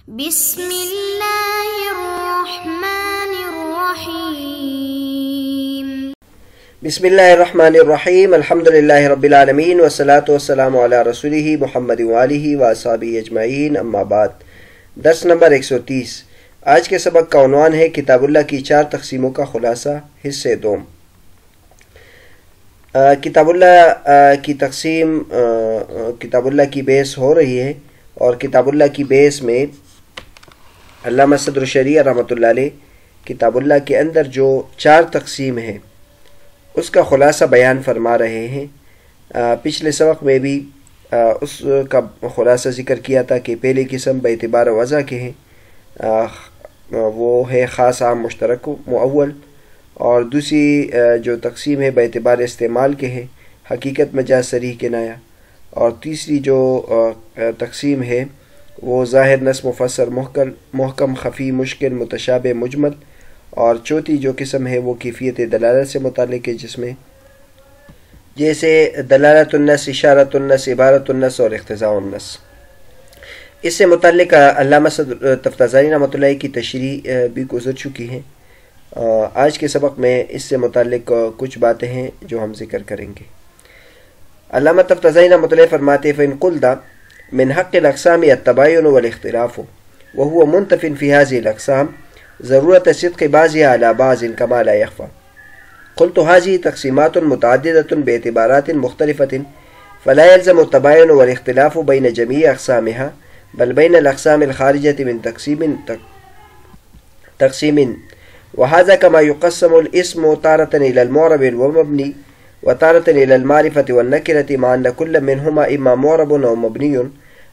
بسم اللہ الرحمن الرحیم بسم اللہ الرحمن الرحیم الحمدللہ رب العالمین والصلاة والسلام علی رسولہ محمد وآلہ واصحابہ اجمعین اما بعد۔ درس نمبر 130۔ آج کے سبق کا عنوان ہے کتاب اللہ کی 4 تقسیموں کا خلاصہ حصے دوم۔ کتاب اللہ کی تقسیم کتاب اللہ کی بیس ہو رہی ہے، اور کتاب اللہ کی بیس میں علامہ صدر شریعہ رحمۃ اللہ علیہ کتاب اللہ کے اندر جو 4 تقسیم ہیں اس کا خلاصہ بیان فرما رہے ہیں۔ پچھلے سبق میں بھی اس کا خلاصہ ذکر کیا تھا کہ پہلی قسم باعتبار وضع کے ہیں، وہ ہے خاص عام مشترک مؤول، اور دوسری جو تقسیم ہے باعتبار استعمال کے ہیں، حقیقت مجاز صریح کنایہ، اور تیسری جو تقسیم ہے وہ ظاہر نص مفسر محکم خفی مشکل متشابہ مجمل، اور چوتھی جو قسم ہے وہ کیفیت دلالت سے متعلق ہے، جس میں جیسے دلالت النص، اشارت النص، عبارت النص اور اقتضاء النص۔ اس سے متعلق علامہ صدر تفتازانی رحمۃ اللہ کی تشریح بھی گزر چکی ہیں۔ آج کے سبق میں اس سے متعلق کچھ باتیں ہیں جو ہم ذکر کریں گے۔ علامہ تفتازانی رحمۃ اللہ فرماتے ہیں فَإِن قُلْتَ من حق الاقسام التباين والاختلاف وهو منتف في هذه الاقسام ضرورة صدق بعضها على بعض كما لا يخفى، قلت هذه تقسيمات متعددة باعتبارات مختلفة فلا يلزم التباين والاختلاف بين جميع اقسامها بل بين الاقسام الخارجة من تقسيم، وهذا كما يقسم الاسم تارة الى المعرب والمبني وتارة الى المعرفة والنكرة، مع ان كل منهما اما معرب او مبني،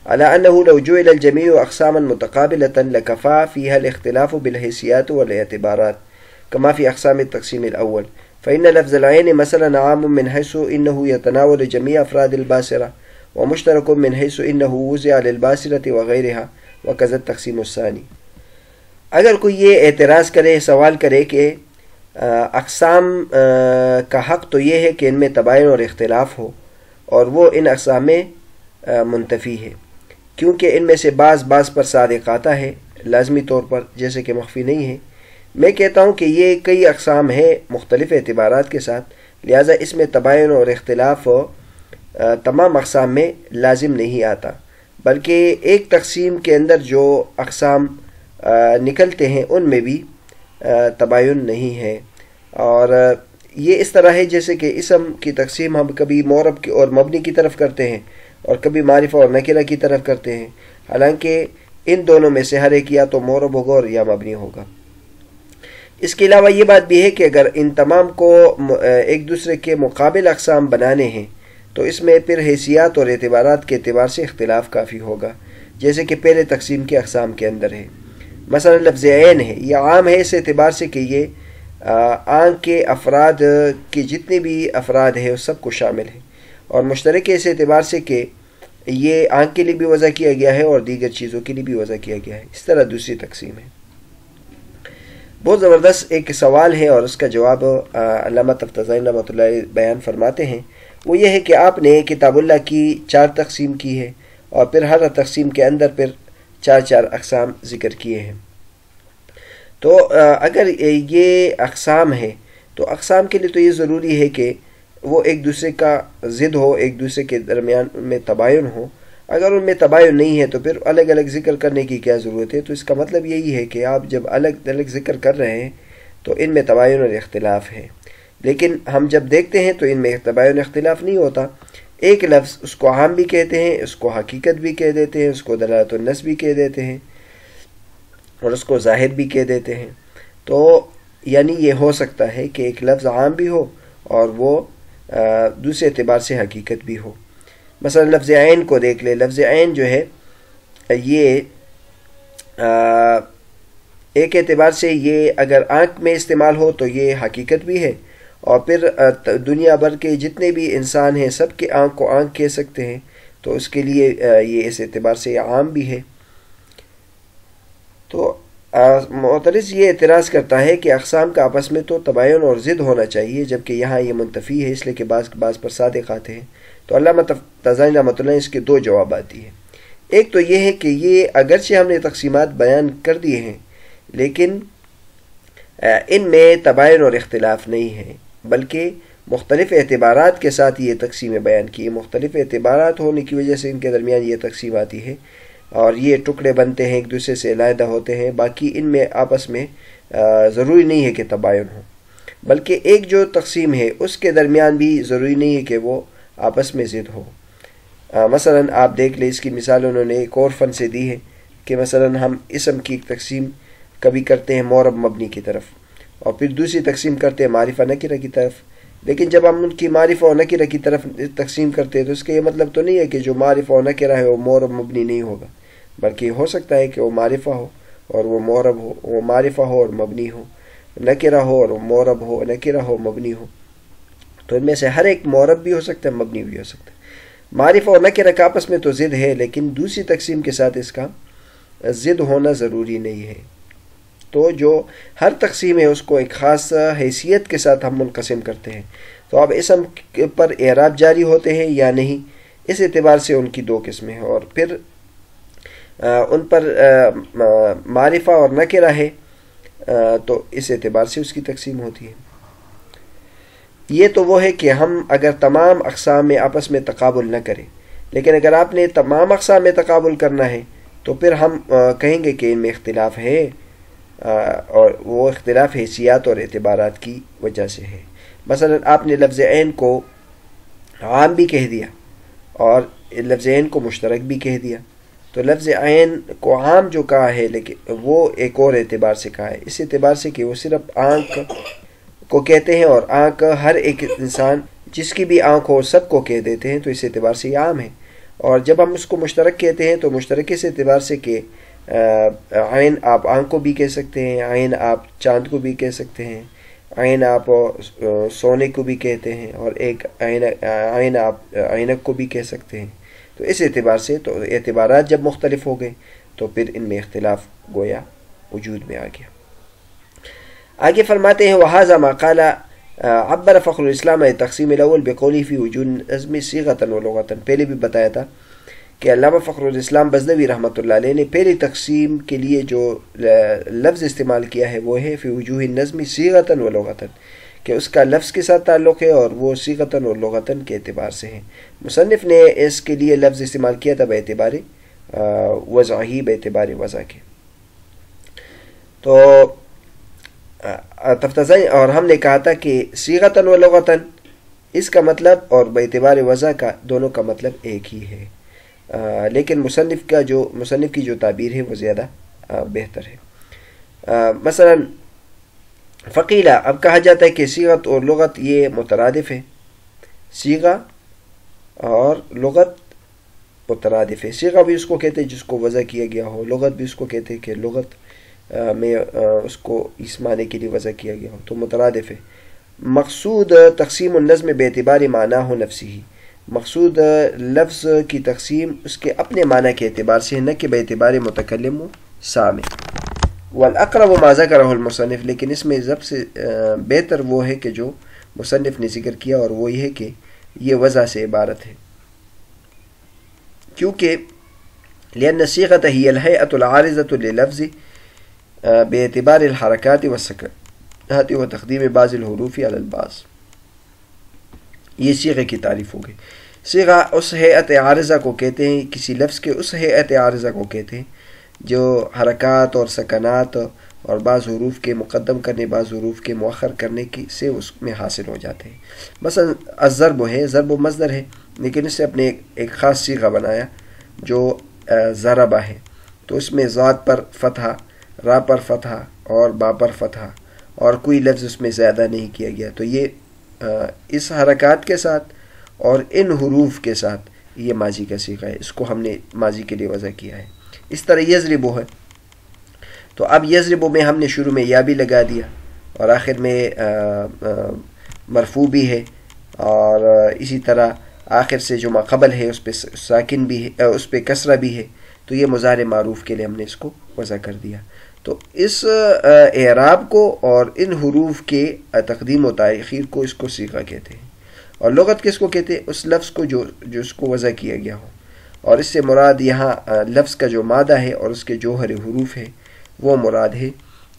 على أنه لو جعل الجميع أقساما متقابلة لكفى فيها الاختلاف بالحيثيات والاعتبارات كما في أقسام التقسيم الأول، فإن لفظ العين مثلا عام من حيث إنه يتناول جميع أفراد الباصرة، ومشترك من حيث إنه وزع للباصرة وغيرها، وكذا التقسيم الثاني۔ اگر کوئی یہ اعتراض کرے، سوال کرے کہ اقسام کا حق تو یہ ہے کہ ان میں تباین اور اختلاف ہو، اور وہ ان اقسام میں منتفی ہے، کیونکہ ان میں سے بعض پر صادق آتا ہے لازمی طور پر، جیسے کہ مخفی نہیں ہے۔ میں کہتا ہوں کہ یہ کئی اقسام ہیں مختلف اعتبارات کے ساتھ، لہذا اس میں تباین اور اختلاف تمام اقسام میں لازم نہیں آتا، بلکہ ایک تقسیم کے اندر جو اقسام نکلتے ہیں ان میں بھی تباین نہیں ہے۔ اور یہ اس طرح ہے جیسے کہ اسم کی تقسیم ہم کبھی معرب کی اور مبنی کی طرف کرتے ہیں، اور کبھی معرفہ اور نکرہ کی طرف کرتے ہیں، حالانکہ ان دونوں میں سے ہر ایک یا تو معرب ہوگا اور یا مبنی ہوگا۔ اس کے علاوہ یہ بات بھی ہے کہ اگر ان تمام کو ایک دوسرے کے مقابل اقسام بنانے ہیں تو اس میں پھر حیثیات اور اعتبارات کے اعتبار سے اختلاف کافی ہوگا، جیسے کہ پہلے تقسیم کے اقسام کے اندر ہے۔ مثلا لفظ عین ہے، یہ عام ہے اس اعتبار سے کہ یہ آنکھ کے افراد کے جتنے بھی افراد ہیں اس سب کو شامل ہے، اور مشترک ہے اس اعتبار سے کہ یہ آنکھ کے لیے بھی وضع کیا گیا ہے اور دیگر چیزوں کے لیے بھی وضع کیا گیا ہے۔ اس طرح دوسری تقسیم ہے۔ بہت زبردست ایک سوال ہے، اور اس کا جواب علامہ تفتازانی رحمۃ اللہ بیان فرماتے ہیں، وہ یہ ہے کہ آپ نے کتاب اللہ کی 4 تقسیم کی ہے، اور پھر ہر تقسیم کے اندر پھر 4 اقسام ذکر کیے ہیں۔ تو اگر یہ اقسام ہے تو اقسام کے لیے تو یہ ضروری ہے کہ وہ ایک دوسرے کا ضد ہو، ایک دوسرے کے درمیان میں تباین ہو۔ اگر ان میں تباین نہیں ہے تو پھر الگ الگ ذکر کرنے کی کیا ضرورت ہے؟ تو اس کا مطلب یہی ہے کہ آپ جب الگ الگ ذکر کر رہے ہیں تو ان میں تباین اور اختلاف ہے، لیکن ہم جب دیکھتے ہیں تو ان میں تباین اور اختلاف نہیں ہوتا۔ ایک لفظ اس کو عام بھی کہتے ہیں، اس کو حقیقت بھی کہہ دیتے ہیں، اس کو دلالت النص بھی کہہ دیتے ہیں، اور اس کو ظاہر بھی کہہ دیتے ہیں۔ تو یعنی یہ ہو سکتا ہے کہ ایک لفظ عام بھی ہو اور وہ دوسرے اعتبار سے حقیقت بھی ہو۔ مثلا لفظ عین کو دیکھ لے، لفظ عین جو ہے یہ ایک اعتبار سے یہ اگر آنکھ میں استعمال ہو تو یہ حقیقت بھی ہے، اور پھر دنیا بھر کے جتنے بھی انسان ہیں سب کے آنکھ کو آنکھ کہہ سکتے ہیں، تو اس کے لیے یہ اس اعتبار سے عام بھی ہے۔ تو معترض یہ اعتراض کرتا ہے کہ اقسام کا آپس میں تو تباین اور ضد ہونا چاہیے، جبکہ یہاں یہ منتفی ہے اس لیے کہ بعض پر صادق آتے ہیں۔ تو علامہ تفتازانی رحمۃ اللہ نے اس کے 2 جوابات دیے۔ ایک تو یہ ہے کہ یہ اگرچہ ہم نے تقسیمات بیان کر دیے ہیں لیکن ان میں تباین اور اختلاف نہیں ہے، بلکہ مختلف اعتبارات کے ساتھ یہ تقسیمیں بیان کی ہیں۔ مختلف اعتبارات ہونے کی وجہ سے ان کے درمیان یہ تقسیم آتی ہے اور یہ ٹکڑے بنتے ہیں، ایک دوسرے سے علیحدہ ہوتے ہیں۔ باقی ان میں آپس میں ضروری نہیں ہے کہ تباین ہو، بلکہ ایک جو تقسیم ہے اس کے درمیان بھی ضروری نہیں ہے کہ وہ آپس میں ضد ہو۔ مثلا آپ دیکھ لیں، اس کی مثال انہوں نے ایک اور فن سے دی ہے کہ مثلا ہم اسم کی ایک تقسیم کبھی کرتے ہیں معرب مبنی کی طرف، اور پھر دوسری تقسیم کرتے ہیں معرفہ نکرہ کی طرف۔ لیکن جب ہم ان کی معرفہ و نکرہ کی طرف تقسیم کرتے ہیں تو اس کا یہ مطلب تو نہیں ہے کہ جو معرفہ و نکرہ ہے وہ معرب مبنی نہیں ہوگا، بلکہ ہو سکتا ہے کہ وہ معرفہ ہو اور وہ معرب ہو، وہ معرفہ ہو اور مبنی ہو، نکرہ ہو اور معرب ہو، نکرہ ہو مبنی ہو۔ تو ان میں سے ہر ایک معرب بھی ہو سکتا ہے، مبنی بھی ہو سکتا ہے۔ معرفہ اور نکرہ کا آپس میں تو ضد ہے، لیکن دوسری تقسیم کے ساتھ اس کا ضد ہونا ضروری نہیں ہے۔ تو جو ہر تقسیم ہے اس کو ایک خاص حیثیت کے ساتھ ہم منقسم کرتے ہیں۔ تو اب اسم پر اعراب جاری ہوتے ہیں یا نہیں، اس اعتبار سے ان کی دو قسمیں ہیں، اور پھر ان پر معرفہ اور نکرہ ہے تو اس اعتبار سے اس کی تقسیم ہوتی ہے۔ یہ تو وہ ہے کہ ہم اگر تمام اقسام میں آپس میں تقابل نہ کریں، لیکن اگر آپ نے تمام اقسام میں تقابل کرنا ہے تو پھر ہم کہیں گے کہ ان میں اختلاف ہے، اور وہ اختلاف حیثیات اور اعتبارات کی وجہ سے ہے۔ مثلا آپ نے لفظ عین کو عام بھی کہہ دیا اور لفظ عین کو مشترک بھی کہہ دیا، تو لفظ عین کو عام جو کہا ہے لیکن وہ ایک اور اعتبار سے کہا ہے، اس اعتبار سے کہ وہ صرف آنکھ کو کہتے ہیں، اور آنکھ ہر ایک انسان جس کی بھی آنکھ ہو سب کو کہہ دیتے ہیں، تو اس اعتبار سے یہ عام ہے۔ اور جب ہم اس کو مشترک کہتے ہیں تو مشترک اس اعتبار سے کہ عین آپ آنکھ کو بھی کہہ سکتے ہیں، عین آپ چاند کو بھی کہہ سکتے ہیں، عین آپ سونے کو بھی کہتے ہیں، اور ایک عین آپ عینک کو بھی کہہ سکتے ہیں۔ تو اس اعتبار سے تو اعتبارات جب مختلف ہو گئے تو پھر ان میں اختلاف گویا وجود میں آ گیا۔ آگے فرماتے ہیں وَهَذَا مَا قَالَ عبر فخر الاسلام تقسیم الاول بقولی فی وجود نظم صیغۃ ولغۃ۔ پہلے بھی بتایا تھا کہ علامہ فخر الاسلام غزنوی رحمۃ اللہ علیہ نے پہلی تقسیم کے لیے جو لفظ استعمال کیا ہے وہ ہے فی وجوہ النظم صیغۃ ولغۃ، کہ اس کا لفظ کے ساتھ تعلق ہے اور وہ صیغۃ اور لغۃ کے اعتبار سے ہے۔ مصنف نے اس کے لیے لفظ استعمال کیا تھا باعتبار وضع ہی، باعتبار وضع کے۔ تو اور ہم نے کہا تھا کہ صیغۃ و لغۃ اس کا مطلب اور باعتبار وضع کا دونوں کا مطلب ایک ہی ہے، لیکن مصنف کی جو تعبیر ہے وہ زیادہ بہتر ہے۔ مثلا فقیلہ، اب کہا جاتا ہے کہ صیغت اور لغت یہ مترادف ہے، صیغہ اور لغت مترادف ہے۔ صیغہ بھی اس کو کہتے ہیں جس کو وضع کیا گیا ہو، لغت بھی اس کو کہتے ہیں کہ لغت میں اس کو اس معنی کے لیے وضع کیا گیا ہو، تو مترادف ہے۔ مقصود تقسیم النظم باعتبار معنی نفسی، مقصود لفظ کی تقسیم اس کے اپنے معنی کے اعتبار سے، نہ کہ باعتبار متکلم و سامع۔ والاقرب ما ذکرہ المصنف، لیکن اس میں سب سے بہتر وہ ہے کہ جو مصنف نے ذکر کیا، اور وہ یہ ہے کہ یہ وضع سے عبارت ہے، کیونکہ لأن الصیغۃ ہی الہیئۃ العارضۃ للفظ باعتبار الحرکات والسکنات وتقدیم بعض الحروف علی البعض۔ یہ صیغے کی تعریف ہو گئی۔ صیغہ اس ہیئت عارضہ کو کہتے ہیں، کسی لفظ کے اس ہیئت عارضہ کو کہتے ہیں جو حرکات اور سکنات اور بعض حروف کے مقدم کرنے بعض حروف کے مؤخر کرنے کی سے اس میں حاصل ہو جاتے ہیں۔ مثلا الضرب ہے، ضرب مصدر ہے، لیکن اس سے اپنے ایک خاص صیغہ بنایا جو ضربہ ہے، تو اس میں ذات پر فتحہ، را پر فتحہ اور با پر فتحہ، اور کوئی لفظ اس میں زیادہ نہیں کیا گیا، تو یہ اس حرکات کے ساتھ اور ان حروف کے ساتھ یہ ماضی کا صیغہ ہے، اس کو ہم نے ماضی کے لیے وضع کیا ہے۔ اس طرح یضربو ہے، تو اب یضربو میں ہم نے شروع میں یا بھی لگا دیا اور آخر میں مرفوع بھی ہے، اور اسی طرح آخر سے جو ما قبل ہے اس پہ ساکن بھی ہے، اس پہ کسرہ بھی ہے، تو یہ مضارع معروف کے لیے ہم نے اس کو وضع کر دیا۔ تو اس اعراب کو اور ان حروف کے تقدیم و تاخیر کو اس کو صیغہ کہتے ہیں، اور لغت کس کو کہتے ہیں؟ اس لفظ کو جو اس کو وضع کیا گیا ہو، اور اس سے مراد یہاں لفظ کا جو مادہ ہے اور اس کے جوہر حروف ہے وہ مراد ہے،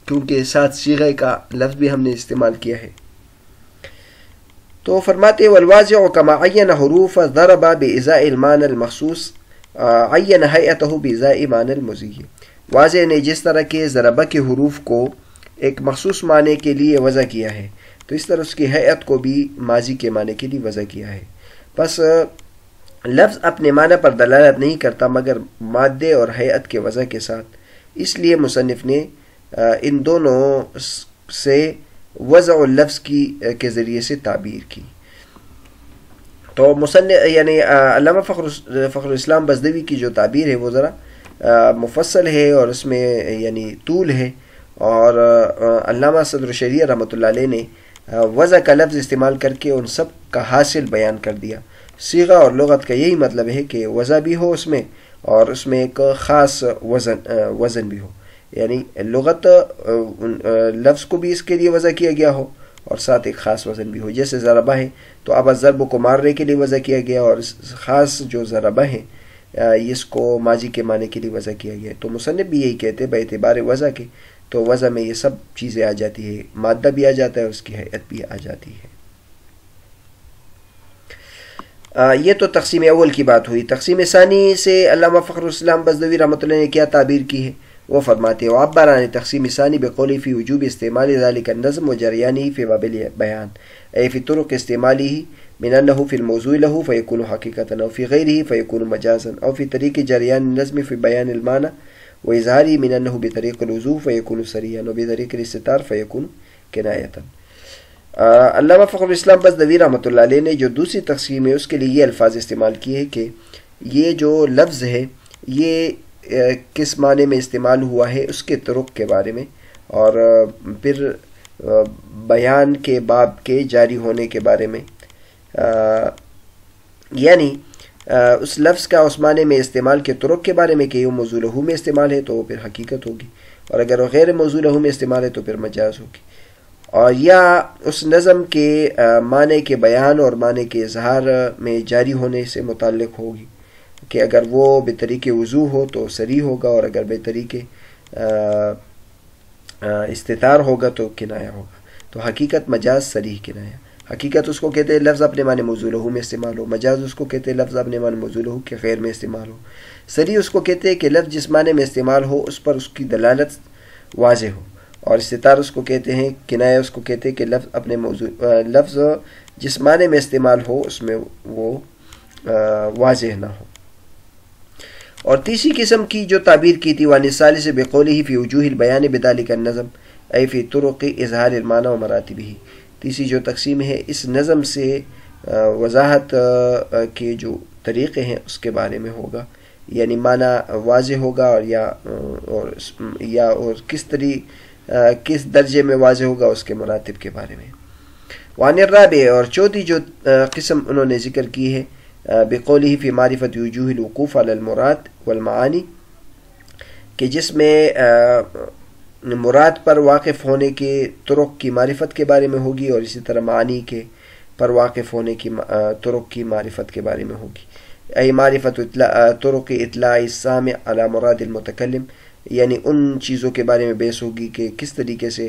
کیونکہ ساتھ صیغے کا لفظ بھی ہم نے استعمال کیا ہے۔ تو فرماتے والواضع كما عین حروف ضرب بإزاء المعنى المخصوص عین هیئته بإزاء معنى المزی، واضح نے جس طرح کے ضربہ کے حروف کو ایک مخصوص معنی کے لیے وضع کیا ہے تو اس طرح اس کی ہیئت کو بھی ماضی کے معنی کے لیے وضع کیا ہے۔ بس لفظ اپنے معنی پر دلالت نہیں کرتا مگر مادے اور ہیئت کے وضع کے ساتھ، اس لیے مصنف نے ان دونوں سے وضع اللفظ کے ذریعے سے تعبیر کی۔ تو مصنف یعنی علامہ فخر الاسلام بزدوی کی جو تعبیر ہے وہ ذرا مفصل ہے اور اس میں یعنی طول ہے، اور علامہ صدر الشریعہ رحمۃ اللہ علیہ نے وضع کا لفظ استعمال کر کے ان سب کا حاصل بیان کر دیا۔ صیغہ اور لغت کا یہی مطلب ہے کہ وضع بھی ہو اس میں اور اس میں ایک خاص وزن بھی ہو، یعنی لغت لفظ کو بھی اس کے لیے وضع کیا گیا ہو اور ساتھ ایک خاص وزن بھی ہو، جیسے ضربہ ہے تو اب ضرب کو مارنے کے لیے وضع کیا گیا اور خاص جو ضربہ ہے اس کو ماضی کے معنی کے لیے وضع کیا گیا۔ تو مصنف بھی یہی کہتے ہیں باعتبار وضع کے، تو وضع میں یہ سب چیزیں آ جاتی ہے، مادہ بھی آ جاتا ہے، اس کی ہیئت بھی آ جاتی ہے۔ یہ تو تقسیم اول کی بات ہوئی۔ تقسیم ثانی سے علامہ فخر الاسلام بزدوی رحمۃ اللہ نے کیا تعبیر کی ہے وہ فرماتے ہیں وعبر عن تقسیم ثانی بقوله في وجوب استعمال ذلك النظم وجريانه في باب البيان، أي في طرق استعماله من أنه في الموضوع له فيكون حقيقة، أو في غيره فيكون مجازا، أو في طريق جريان النظم في بيان المعنى وإظهاره من أنه بطريق الوضوح فيكون سريا، وبطريق الاستتار فيكون كناية۔ علامہ فخر الاسلام بزدوی رحمۃ اللہ علیہ نے جو دوسری تقسیم ہے اس کے لیے یہ الفاظ استعمال کیے ہیں کہ یہ جو لفظ ہے یہ کس معنی میں استعمال ہوا ہے اس کے طرق کے بارے میں، اور پھر بیان کے باب کے جاری ہونے کے بارے میں، یعنی اس لفظ کا اس معنی میں استعمال کے طرق کے بارے میں کہ یہ موضوع لہو میں استعمال ہے تو وہ پھر حقیقت ہوگی، اور اگر وہ غیر موضوع لہو میں استعمال ہے تو پھر مجاز ہوگی، اور یا اس نظم کے معنی کے بیان اور معنی کے اظہار میں جاری ہونے سے متعلق ہوگی کہ اگر وہ بطریق وضو ہو تو صریح ہوگا، اور اگر بطریق استتار ہوگا تو کنایا ہوگا۔ تو حقیقت، مجاز، صریح، کنایا۔ حقیقت اس کو کہتے ہیں لفظ اپنے معنی موضوع لہو میں استعمال ہو، مجاز اس کو کہتے ہیں لفظ اپنے معنی موضوع لہو کے غیر میں استعمال ہو، صریح اس کو کہتے ہیں کہ لفظ جس معنی میں استعمال ہو اس پر اس کی دلالت واضح ہو، اور استتار اس کو کہتے ہیں، کنایا اس کو کہتے ہیں کہ لفظ اپنے موضوع لفظ جس معنی میں استعمال ہو اس میں وہ واضح نہ ہو۔ اور تیسری قسم کی جو تعبیر کی تھی وان الثالث بقوله في وجوه البيان بذلك النظم اي في طرق اظهار المعنى ومراتبه، تیسری جو تقسیم ہے اس نظم سے وضاحت کے جو طریقے ہیں اس کے بارے میں ہوگا، یعنی معنی واضح ہوگا اور کس درجے میں واضح ہوگا اس کے مراتب کے بارے میں۔ وان الرابع، اور چوتھی جو قسم انہوں نے ذکر کی ہے بقوله فی معرفت وجوہ الوقوف علی المراد والمعانی، کہ جس میں مراد پر واقف ہونے کے طرق کی معرفت کے بارے میں ہوگی، اور اسی طرح معانی کے پر واقف ہونے کی طرق کی معرفت کے بارے میں ہوگی۔ ای معرفت طرق اطلاع السامع علی مراد المتکلم، یعنی ان چیزوں کے بارے میں بحث ہوگی کہ کس طریقے سے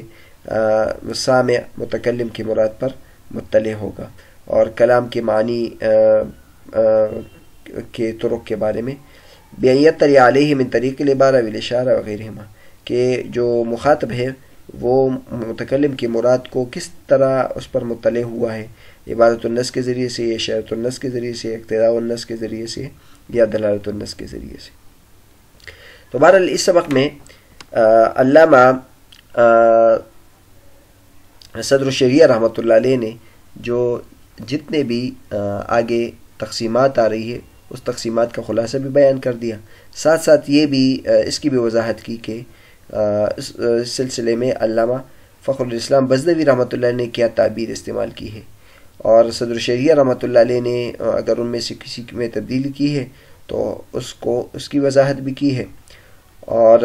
سامع متکلم کی مراد پر مطلع ہوگا، اور کلام کے معنی کے طرق کے بارے میں بیعت علیہ من طریق العبارہ والاشارہ وغیرہما، کہ جو مخاطب ہے وہ متکلم کی مراد کو کس طرح اس پر مطلع ہوا ہے، عبارت النص کے ذریعے سے، اشارت النص کے ذریعے سے، اقتضاء النص کے ذریعے سے، یا دلالت النص کے ذریعے سے۔ تو بہرحال اس سبق میں علامہ صدر الشریعہ رحمۃ اللہ علیہ نے جو جتنے بھی آگے تقسیمات آ رہی ہے اس تقسیمات کا خلاصہ بھی بیان کر دیا، ساتھ ساتھ یہ بھی اس کی بھی وضاحت کی کہ اس سلسلے میں علامہ فخر الاسلام بزدوی رحمۃ اللہ نے کیا تعبیر استعمال کی ہے، اور صدر الشریعہ رحمۃ اللہ علیہ نے اگر ان میں سے کسی میں تبدیلی کی ہے تو اس کی وضاحت بھی کی ہے، اور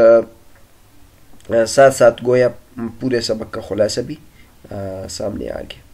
ساتھ ساتھ گویا پورے سبق کا خلاصہ بھی سامنے آ گیا۔